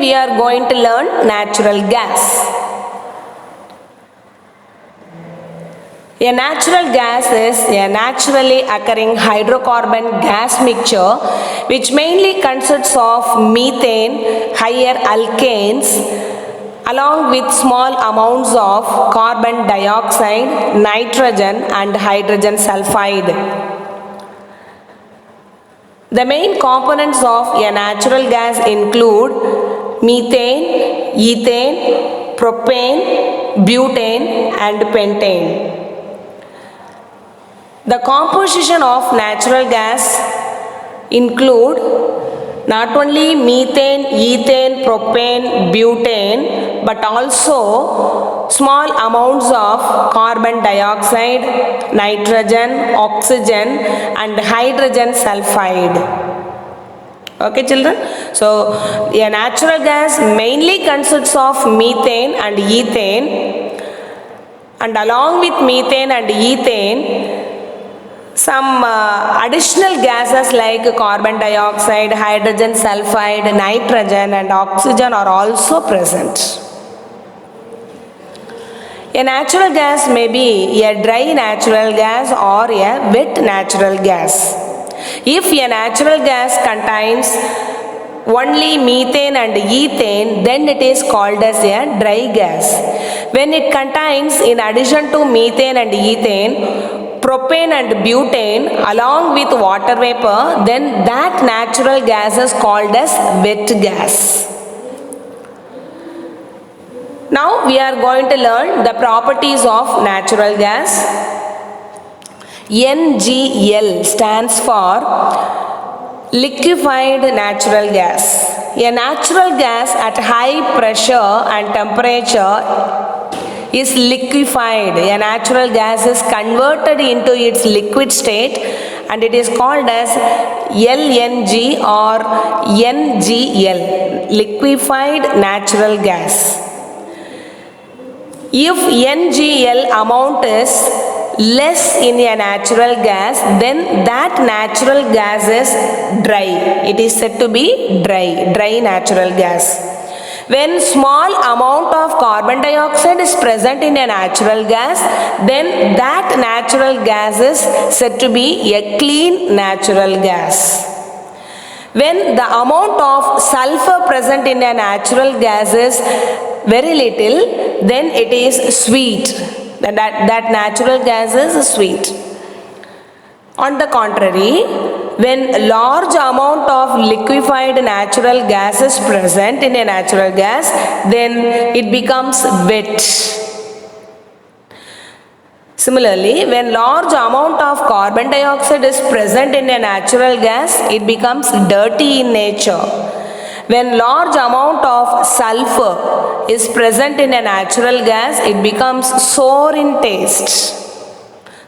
we are going to learn natural gas. A natural gas is a naturally occurring hydrocarbon gas mixture which mainly consists of methane, higher alkanes, along with small amounts of carbon dioxide, nitrogen and hydrogen sulfide. The main components of a natural gas include methane, ethane, propane, butane and pentane. The composition of natural gas include not only methane, ethane, propane, butane, but also small amounts of carbon dioxide, nitrogen, oxygen and hydrogen sulfide. Okay children, so a natural gas mainly consists of methane and ethane, and along with methane and ethane some additional gases like carbon dioxide, hydrogen sulfide, nitrogen and oxygen are also present. A natural gas may be a dry natural gas or a wet natural gas. If a natural gas contains only methane and ethane, then it is called as a dry gas. When it contains, in addition to methane and ethane, propane and butane along with water vapor, then that natural gas is called as wet gas. Now we are going to learn the properties of natural gas. NGL stands for liquefied natural gas. A natural gas at high pressure and temperature is liquefied. A natural gas is converted into its liquid state and it is called as LNG or NGL, liquefied natural gas. If NGL amount is less in a natural gas, then that natural gas is dry. It is said to be dry natural gas. When small amount of carbon dioxide is present in a natural gas, then that natural gas is said to be a clean natural gas. When the amount of sulfur present in a natural gas is very little, then it is sweet. That natural gas is sweet. On the contrary, when large amount of liquefied natural gas is present in a natural gas, then it becomes wet. Similarly, when large amount of carbon dioxide is present in a natural gas, it becomes dirty in nature. When large amount of sulfur is present in a natural gas, it becomes sour in taste.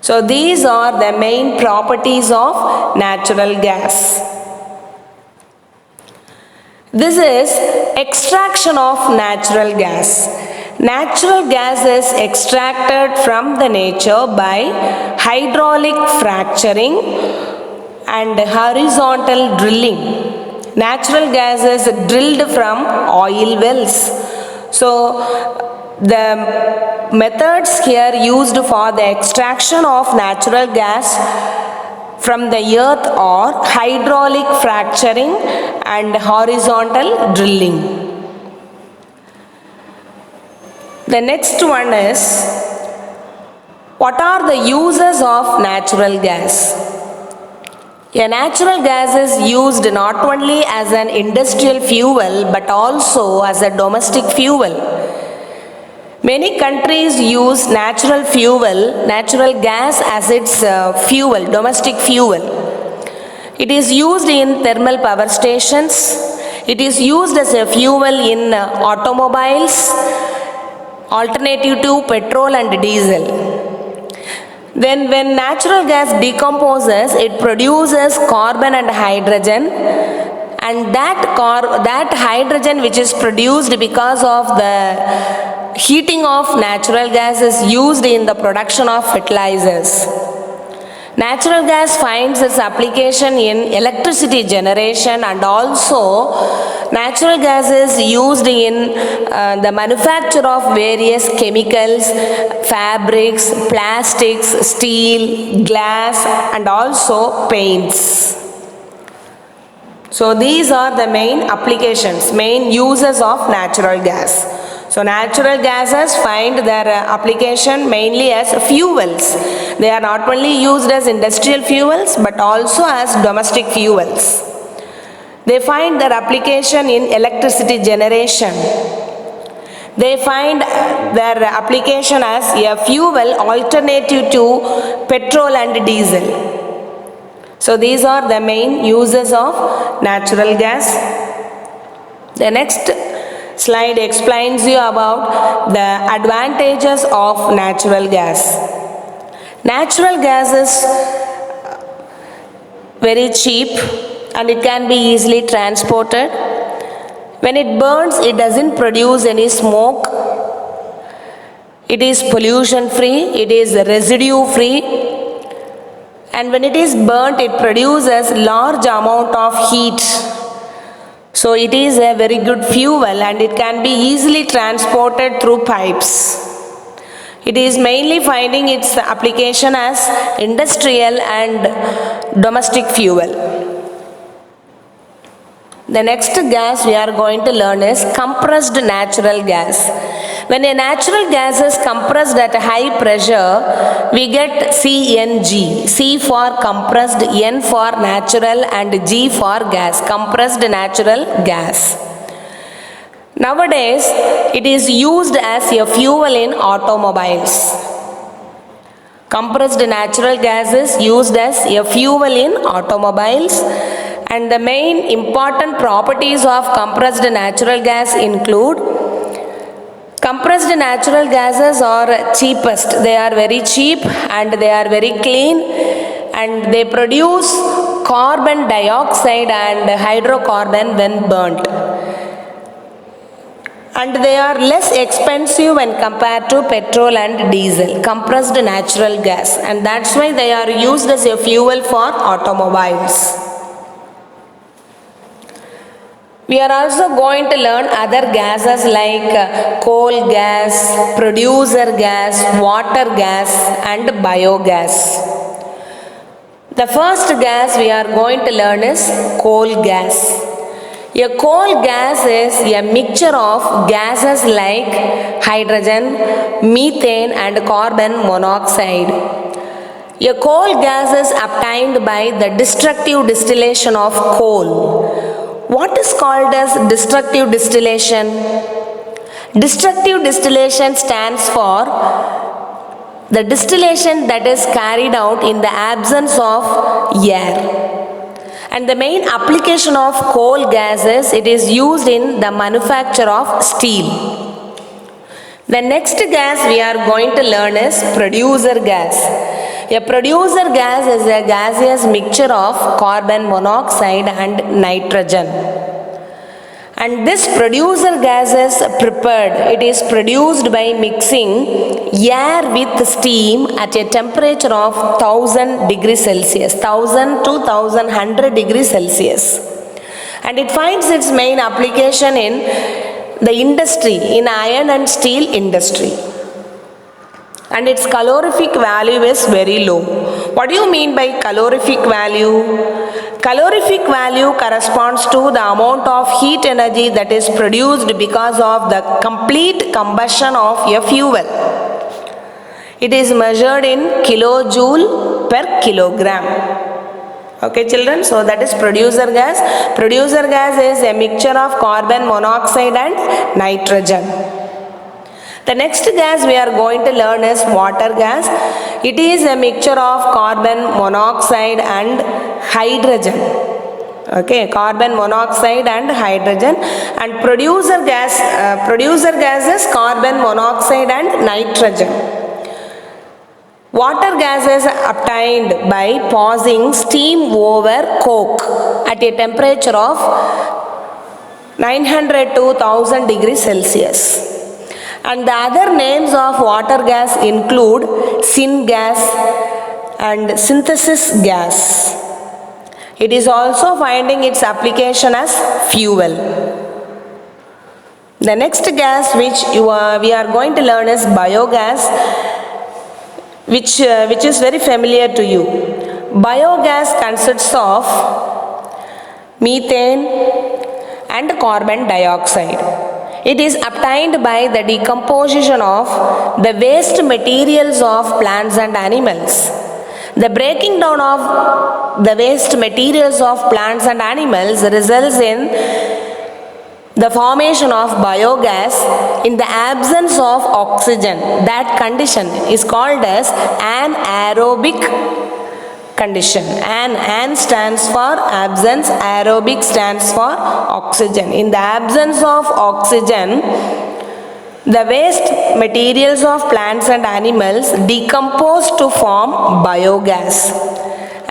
So these are the main properties of natural gas. This is extraction of natural gas. Natural gas is extracted from the nature by hydraulic fracturing and horizontal drilling. Natural gas is drilled from oil wells. So the methods here used for the extraction of natural gas from the earth are hydraulic fracturing and horizontal drilling. The next one is, what are the uses of natural gas? A natural gas is used not only as an industrial fuel but also as a domestic fuel. Many countries use natural gas as its fuel, domestic fuel. It is used in thermal power stations. It is used as a fuel in automobiles, alternative to petrol and diesel. Then when natural gas decomposes, it produces carbon and hydrogen, and that hydrogen which is produced because of the heating of natural gas is used in the production of fertilizers. Natural gas finds its application in electricity generation and also Natural gas is used in the manufacture of various chemicals, fabrics, plastics, steel, glass, and also paints. So these are the main applications, main uses of natural gas. So natural gases find their application mainly as fuels. They are not only used as industrial fuels but also as domestic fuels. They find their application in electricity generation. They find their application as a fuel alternative to petrol and diesel. So these are the main uses of natural gas. The next slide explains you about the advantages of natural gas. Natural gas is very cheap and it can be easily transported. When it burns, it doesn't produce any smoke. It is pollution free, it is residue free, and when it is burnt, it produces large amount of heat. So it is a very good fuel and it can be easily transported through pipes. It is mainly finding its application as industrial and domestic fuel. The next gas we are going to learn is compressed natural gas. When a natural gas is compressed at a high pressure, we get CNG. C for compressed, N for natural, and G for gas. Compressed natural gas. Nowadays, it is used as a fuel in automobiles. Compressed natural gas is used as a fuel in automobiles. And the main important properties of compressed natural gas include: compressed natural gases are cheapest. They are very cheap and they are very clean and they produce carbon dioxide and hydrocarbon when burnt. And they are less expensive when compared to petrol and diesel, compressed natural gas. And that's why they are used as a fuel for automobiles. We are also going to learn other gases like coal gas, producer gas, water gas, and biogas. The first gas we are going to learn is coal gas. A coal gas is a mixture of gases like hydrogen, methane, and carbon monoxide. A coal gas is obtained by the destructive distillation of coal. What is called as destructive distillation? Destructive distillation stands for the distillation that is carried out in the absence of air. And the main application of coal gas is it is used in the manufacture of steel. The next gas we are going to learn is producer gas. A producer gas is a gaseous mixture of carbon monoxide and nitrogen. And this producer gas is prepared. It is produced by mixing air with steam at a temperature of 1000 degrees Celsius, 1000 to 1100 degrees Celsius. And it finds its main application in the industry, in iron and steel industry. And its calorific value is very low. What do you mean by calorific value? Calorific value corresponds to the amount of heat energy that is produced because of the complete combustion of a fuel. It is measured in kilojoule per kilogram. Okay children, so that is producer gas. Producer gas is a mixture of carbon monoxide and nitrogen. The next gas we are going to learn is water gas. It is a mixture of carbon monoxide and hydrogen. Okay, carbon monoxide and hydrogen. And producer gas is carbon monoxide and nitrogen. Water gas is obtained by passing steam over coke at a temperature of 900 to 1000 degrees Celsius. And the other names of water gas include syngas and synthesis gas. It is also finding its application as fuel. The next gas which we are going to learn is biogas, which is very familiar to you. Biogas consists of methane and carbon dioxide. It is obtained by the decomposition of the waste materials of plants and animals. The breaking down of the waste materials of plants and animals results in the formation of biogas in the absence of oxygen. That condition is called as anaerobic condition. An stands for absence, aerobic stands for oxygen. In the absence of oxygen, the waste materials of plants and animals decompose to form biogas.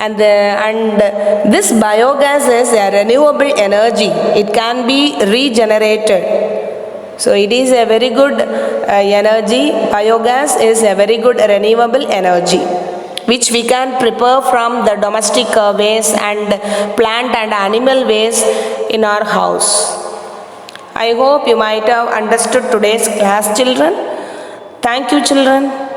And this biogas is a renewable energy. It can be regenerated. So it is a very good energy. Biogas is a very good renewable energy, which we can prepare from the domestic waste and plant and animal waste in our house. I hope you might have understood today's class, children. Thank you, children.